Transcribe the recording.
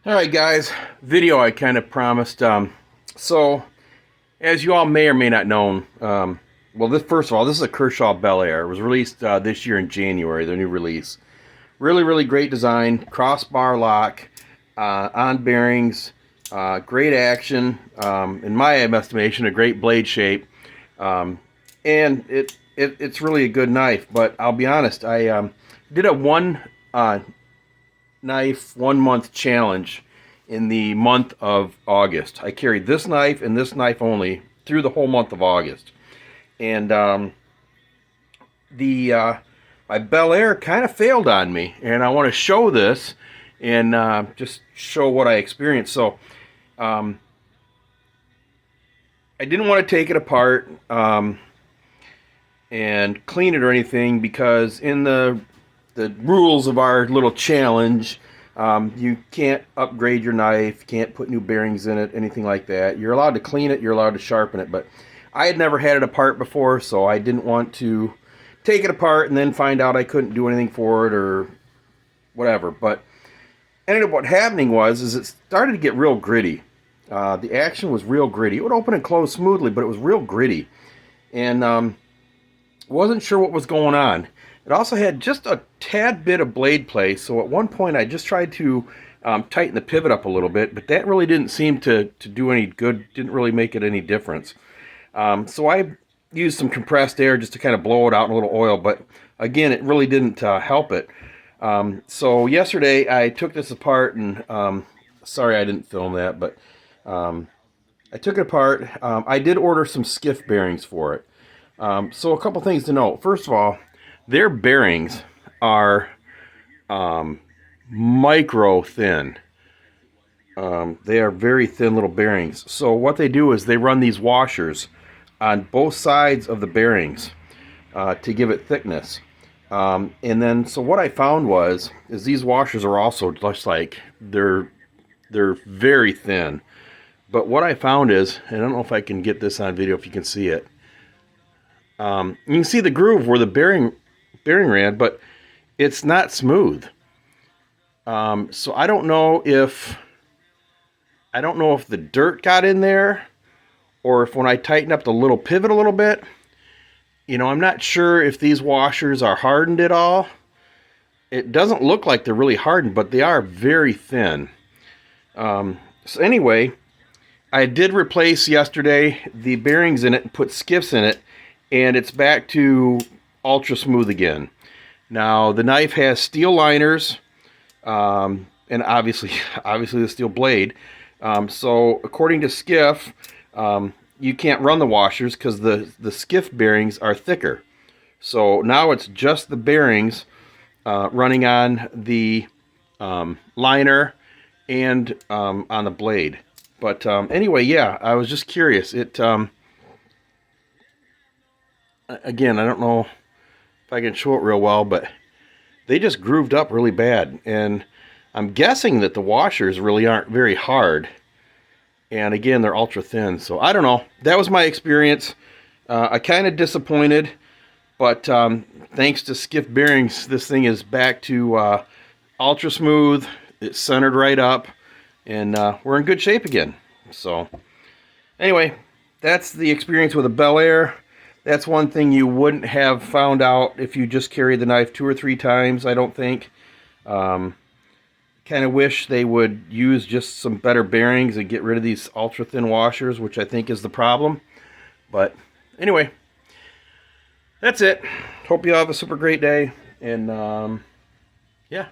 Alright guys, video I kind of promised. So, as you all may or may not know, well, first of all, this is a Kershaw Bel Air. It was released this year in January, their new release. Really, really great design, crossbar lock, on bearings, great action, in my estimation, a great blade shape, and it's really a good knife. But I'll be honest, I did a one knife 1 month challenge in the month of August. I carried this knife and this knife only through the whole month of August, and the my Bel Air kind of failed on me, and I want to show this and just show what I experienced. So I didn't want to take it apart and clean it or anything, because in the rules of our little challenge, you can't upgrade your knife, can't put new bearings in it, anything like that. You're allowed to clean it, you're allowed to sharpen it, but I had never had it apart before, so I didn't want to take it apart and then find out I couldn't do anything for it or whatever. But ended up what happening was it started to get real gritty. The action was real gritty. It would open and close smoothly, but it was real gritty, and wasn't sure what was going on. It also had just a tad bit of blade play, so at one point I just tried to tighten the pivot up a little bit, but that really didn't seem to do any good, didn't really make it any difference. So I used some compressed air just to kind of blow it out in a little oil, but again, it really didn't help it. So yesterday I took this apart, and sorry I didn't film that, but I took it apart. I did order some skiff bearings for it. So a couple things to note. First of all, their bearings are micro thin. They are very thin little bearings. So what they do is they run these washers on both sides of the bearings to give it thickness. And then, so what I found is these washers are also just like, they're very thin. But what I found is, and I don't know if I can get this on video if you can see it. You can see the groove where the bearing ran, but it's not smooth. So I don't know if the dirt got in there, or if when I tighten up the little pivot a little bit, I'm not sure if these washers are hardened at all. It doesn't look like they're really hardened, but they are very thin. So anyway, I did replace yesterday the bearings in it and put skiffs in it, and it's back to ultra smooth again. Now the knife has steel liners, and obviously the steel blade. So according to Skiff, you can't run the washers because the skiff bearings are thicker. So now it's just the bearings running on the liner and on the blade. But anyway, yeah, I was just curious. Again, I don't know if I can show it real well, but they just grooved up really bad. And I'm guessing that the washers really aren't very hard. And again, they're ultra thin. So I don't know. That was my experience. I kind of disappointed, but thanks to Skiff Bearings, this thing is back to ultra smooth. It's centered right up, and we're in good shape again. So anyway, that's the experience with a Bel Air. That's one thing you wouldn't have found out if you just carried the knife 2 or 3 times, I don't think. Kind of wish they would use just some better bearings and get rid of these ultra thin washers, which I think is the problem. But anyway, that's it. Hope you have a super great day, and yeah.